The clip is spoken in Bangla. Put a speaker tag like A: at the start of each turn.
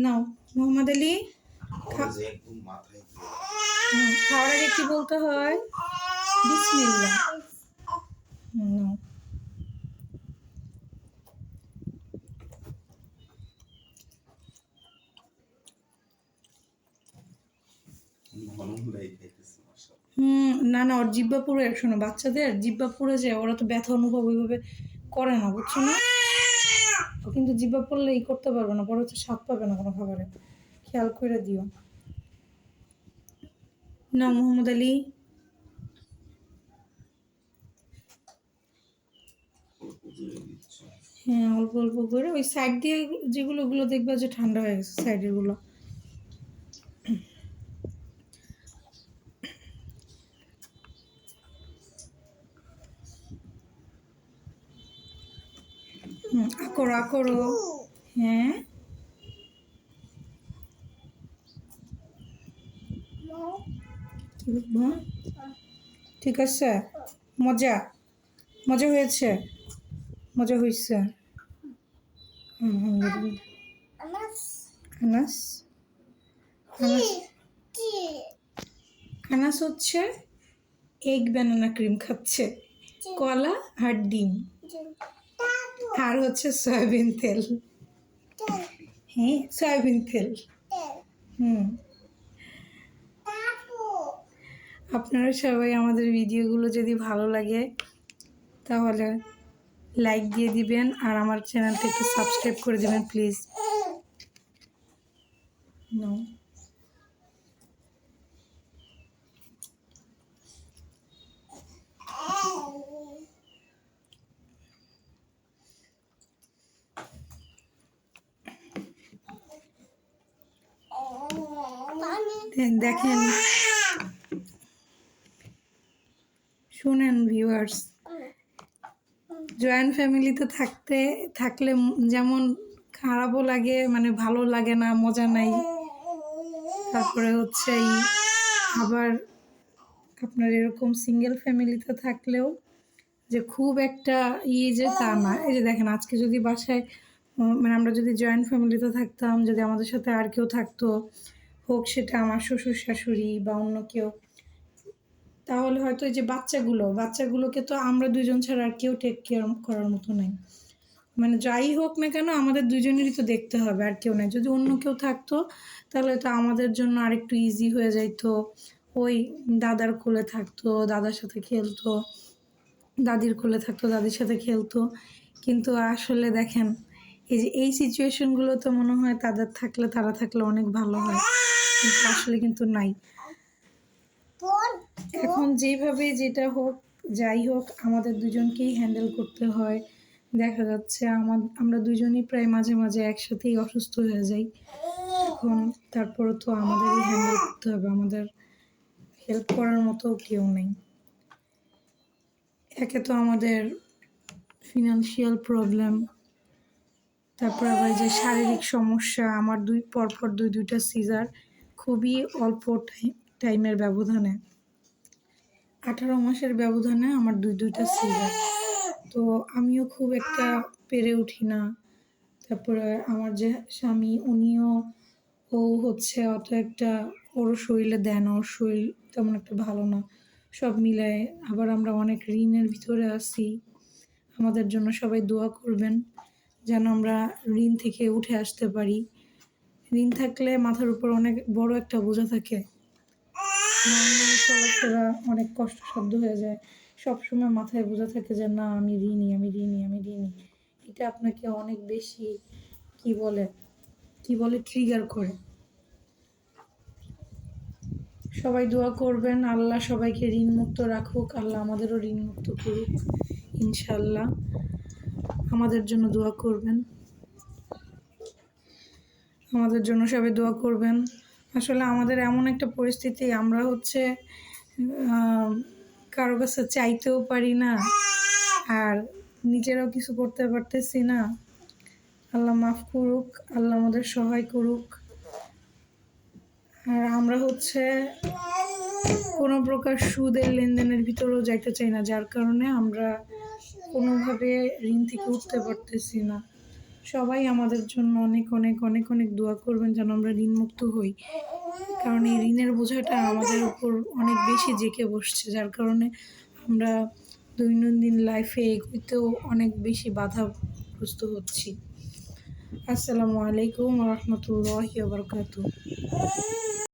A: নাও মোহাম্মদ আলী, খাওয়ার আগে কি বলতে হয়? বিসমিল্লাহ। নাও। না না, ওর জিব্বা পুরো, শোনো বাচ্চাদের জিব্বা পুড়ে যায়, ওরা তো ব্যথা অনুভব ওইভাবে করে না, বুঝছো না? ও কিন্তু জিব্বা পড়লে করতে পারবে না, পরে হচ্ছে স্বাদ পাবে না কোনো খাবারে, খেয়াল করে দিও। না মোহাম্মদ আলী, হ্যাঁ অল্প অল্প করে ওই সাইড দিয়ে যেগুলো ওগুলো দেখবে যে ঠান্ডা হয়ে গেছে সাইডের গুলো। আকরো আকরো, হ্যাঁ ঠিক আছে। মজা মজা হয়েছে, মজা হয়েছে। আনাস আনাস আনাস হচ্ছে এগ ব্যানানা ক্রিম খাচ্ছে, কলা আর ডিম, আর হচ্ছে সয়াবিন তেল। হ্যাঁ সয়াবিন তেল। আপনারা সবাই আমাদের ভিডিওগুলো যদি ভালো লাগে তাহলে লাইক দিয়ে দিবেন, আর আমার চ্যানেলটা একটু সাবস্ক্রাইব করে দিবেন প্লিজ। নো দেখেন, শুনেন ভিউয়ার্স, জয়েন্ট ফ্যামিলিতে থাকলে যেমন খারাপও লাগে, মানে ভালো লাগে না, মজা নাই, তারপরে হচ্ছে আবার আপনার এরকম সিঙ্গেল ফ্যামিলিতে থাকলেও যে খুব একটা যে তা না। এই যে দেখেন, আজকে যদি বাসায় মানে আমরা যদি জয়েন্ট ফ্যামিলিতে থাকতাম, যদি আমাদের সাথে আর কেউ থাকতো, হোক সেটা আমার শ্বশুর শাশুড়ি বা অন্য কেউ, তাহলে হয়তো এই যে বাচ্চাগুলোকে তো আমরা দুজন ছাড়া আর কেউ টেক কেয়ার করার মতো নাই, মানে যাই হোক না কেন আমাদের দুজনেরই তো দেখতে হবে, আর কেউ নাই। যদি অন্য কেউ থাকতো তাহলে তো আমাদের জন্য আরেকটু ইজি হয়ে যাইতো, ওই দাদার কোলে থাকতো, দাদার সাথে খেলতো, দাদির কোলে থাকতো, দাদির সাথে খেলতো। কিন্তু আসলে দেখেন, এই সিচুয়েশনগুলো তো মনে হয় তারা থাকলে অনেক ভালো হয়, কিন্তু আসলে কিন্তু নাই। এখন যেভাবে যেটা হোক, যাই হোক, আমাদের দুজনকেই হ্যান্ডেল করতে হয়। দেখা যাচ্ছে আমরা দুজনই প্রায় মাঝে মাঝে একসাথেই অসুস্থ হয়ে যাই। এখন তারপরে তো আমাদেরই হ্যান্ডেল করতে হবে, আমাদের হেল্প করার মতো কেউ নেই। একে তো আমাদের ফিনান্সিয়াল প্রবলেম, তারপর আবার যে শারীরিক সমস্যা, আমার পরপর দুইটা সিজার, খুবই অল্প টাইমের ব্যবধানে, 18 মাসের ব্যবধানে আমার দুইটা সিজার। তো আমিও খুব একটা পেরে উঠি না। তারপরে আমার যে স্বামী, ও হচ্ছে অত একটা, ওর শরীরে দেন, ওর শরীর তেমন একটা ভালো না। সব মিলায় আবার আমরা অনেক ঋণের ভিতরে আছি। আমাদের জন্য সবাই দোয়া করবেন যেন আমরা ঋণ থেকে উঠে আসতে পারি। ঋণ থাকলে মাথার উপর অনেক বড় একটা বোঝা থাকে, চলাফেরা অনেক কষ্টসাধ্য হয়ে যায়। সবসময় মাথায় বোঝা থাকে যে না, আমি ঋণী। এটা আপনাকে অনেক বেশি কি বলে ট্রিগার করে। সবাই দোয়া করবেন, আল্লাহ সবাইকে ঋণ মুক্ত রাখুক, আল্লাহ আমাদেরও ঋণ মুক্ত করুক ইনশাল্লাহ। আমাদের জন্য দোয়া করবেন, আমাদের জন্য সবাই দোয়া করবেন। আসলে আমাদের এমন একটা পরিস্থিতি, আমরা হচ্ছে কারো কাছে চাইতেও পারি না, আর নিজেরাও কিছু করতে পারতেছি না। আল্লাহ মাফ করুক, আল্লাহ আমাদের সহায় করুক। আর আমরা হচ্ছে কোনো প্রকার সুদের লেনদেনের ভিতরেও যাইতে চাই না, যার কারণে আমরা কোনোভাবে ঋণ থেকে উঠতে পারতেছি না। সবাই আমাদের জন্য অনেক অনেক অনেক অনেক দোয়া করবেন যেন আমরা ঋণমুক্ত হই, কারণ এই ঋণের বোঝাটা আমাদের উপর অনেক বেশি জেঁকে বসছে, যার কারণে আমরা দৈনন্দিন লাইফে এগোতেও অনেক বেশি বাধাগ্রস্ত হচ্ছি। আসসালামু আলাইকুম ওয়া রাহমাতুল্লাহি ওয়া বারাকাতুহু।